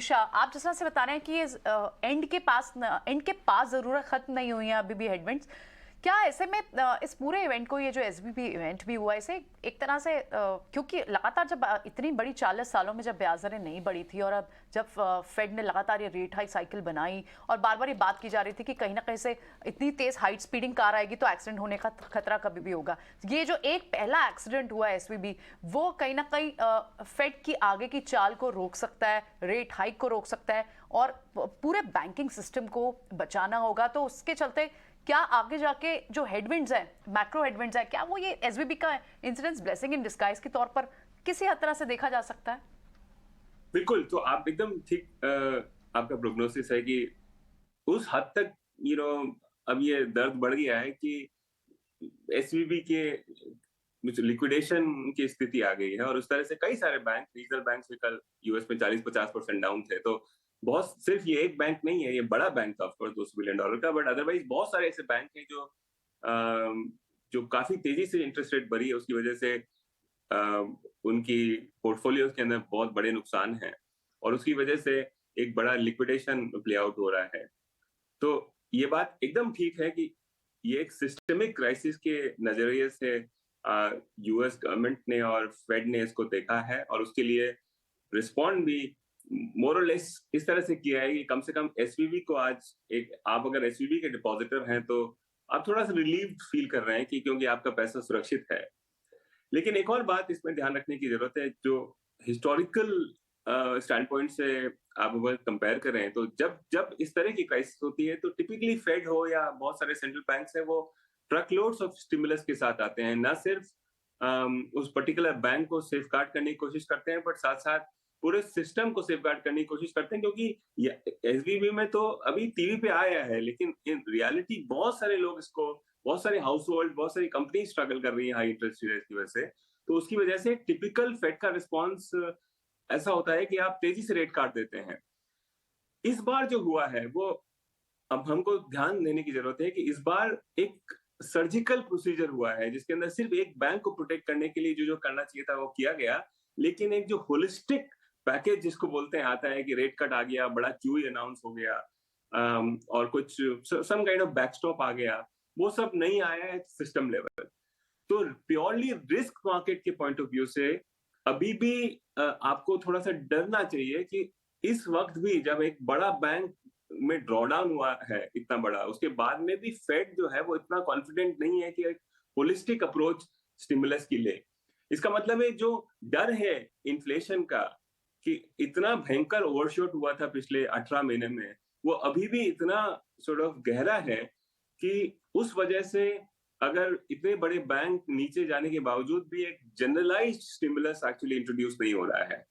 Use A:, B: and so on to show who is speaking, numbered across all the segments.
A: मनीषा, आप जिस तरह से बता रहे हैं कि ये एंड के पास जरूरत खत्म नहीं हुई है अभी भी हेडविंड्स। क्या ऐसे में इस पूरे इवेंट को, ये जो एसबीबी इवेंट भी हुआ, इसे एक तरह से क्योंकि लगातार जब इतनी बड़ी 40 सालों में जब ब्याज दरें नहीं बढ़ी थी और अब जब फेड ने लगातार ये रेट हाई साइकिल बनाई और बार बार ये बात की जा रही थी कि कहीं ना कहीं से इतनी तेज हाइट स्पीडिंग कार आएगी तो एक्सीडेंट होने का खतरा कभी भी होगा। ये जो एक पहला एक्सीडेंट हुआ एसबीबी, वो कहीं ना कहीं फेड की आगे की चाल को रोक सकता है, रेट हाइक को रोक सकता है और पूरे बैंकिंग सिस्टम को बचाना होगा। तो उसके चलते क्या आगे जाके जो हेडविंड्स है, मैक्रो हेडविंड्स है, क्या वो ये एसबीबी का इंसिडेंस ब्लेसिंग इन डिस्गाइज के तौर पर किसी हद तरह से देखा जा सकता है?
B: बिल्कुल, तो आप एकदम ठीक आपका प्रोग्नोसिस है कि उस हद तक यू नो अब ये दर्द बढ़ गया है कि एसवीबी के लिक्विडेशन की स्थिति आ गई है और उस तरह से कई सारे बैंक, रीजनल बैंक भी कल यूएस में 40-50% डाउन थे। तो बहुत सिर्फ ये एक बैंक नहीं है, ये बड़ा बैंक था ऑफ कोर्स $200 बिलियन का, बट अदरवाइज बहुत सारे ऐसे बैंक हैं जो काफी तेजी से इंटरेस्ट रेट बढ़ी है, उसकी वजह से उनकी पोर्टफोलियोज के अंदर बहुत बड़े नुकसान हैं और उसकी वजह से एक बड़ा लिक्विडेशन प्ले आउट हो रहा है। तो ये बात एकदम ठीक है कि ये एक सिस्टमिक क्राइसिस के नजरिए से यूएस गवर्नमेंट ने और फेड ने इसको देखा है और उसके लिए रिस्पॉन्ड भी मोर और लेस इस तरह से किया है कि कम से कम एसवीबी को आज एक, आप अगर एसवीबी के डिपॉजिटर हैं तो आप थोड़ा सा रिलीव फील कर रहे हैं कि क्योंकि आपका पैसा सुरक्षित है। लेकिन एक और बात इसमें ध्यान रखने की जरूरत है, जो हिस्टोरिकल स्टैंड पॉइंट से आप अगर कंपेयर करें तो जब जब इस तरह की क्राइसिस होती है तो टिपिकली फेड हो या बहुत सारे सेंट्रल बैंक्स है, वो ट्रक लोड्स ऑफ स्टिमुलस के साथ आते हैं। ना सिर्फ उस पर्टिकुलर बैंक को सेफगार्ड करने की कोशिश करते हैं, बट साथ साथ पूरे सिस्टम को सेफगार्ड करने की कोशिश करते हैं, क्योंकि एसवीबी में तो अभी टीवी पे आया है, लेकिन इन रियलिटी बहुत सारे लोग इसको, बहुत सारे हाउस होल्ड, बहुत सारी कंपनी स्ट्रगल कर रही है हाई इंटरेस्ट रेट की वजह से। तो उसकी वजह से टिपिकल फेड का रिस्पॉन्स ऐसा होता है कि आप तेजी से रेट काट देते हैं। इस बार जो हुआ है वो, अब हमको ध्यान देने की जरूरत है कि इस बार एक सर्जिकल प्रोसीजर हुआ है जिसके अंदर सिर्फ एक बैंक को प्रोटेक्ट करने के लिए जो जो करना चाहिए था वो किया गया, लेकिन एक जो होलिस्टिक पैकेज जिसको बोलते हैं आता है कि रेट कट आ गया, बड़ा क्यूई अनाउंस हो गया, और कुछ सम काइंड ऑफ बैकस्टॉप आ गया, वो सब नहीं आया है सिस्टम लेवल। तो प्योरली रिस्क मार्केट के पॉइंट ऑफ व्यू से अभी भी आपको थोड़ा सा डरना चाहिए कि इस वक्त भी जब एक बड़ा बैंक में ड्रॉडाउन हुआ है इतना बड़ा, उसके बाद में भी फेड जो है वो इतना कॉन्फिडेंट नहीं है कि एक होलिस्टिक अप्रोच स्टिमुलस की ले। इसका मतलब है जो डर है इन्फ्लेशन का कि इतना भयंकर ओवरशूट हुआ था पिछले 18 महीने में, वो अभी भी इतना सॉर्ट ऑफ गहरा है कि उस वजह से अगर इतने बड़े बैंक नीचे जाने के बावजूद भी एक जनरलाइज्ड स्टिमुलस एक्चुअली इंट्रोड्यूस नहीं हो रहा है।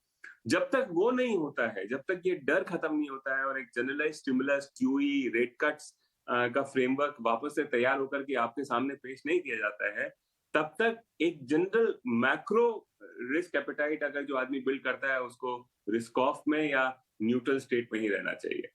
B: जब तक वो नहीं होता है, जब तक ये डर खत्म नहीं होता है और एक generalised stimulus, QE, rate cuts का फ्रेमवर्क वापस से तैयार होकर के आपके सामने पेश नहीं किया जाता है, तब तक एक जनरल मैक्रो रिस्क एपेटाइट अगर जो आदमी बिल्ड करता है उसको रिस्क ऑफ में या न्यूट्रल स्टेट में ही रहना चाहिए।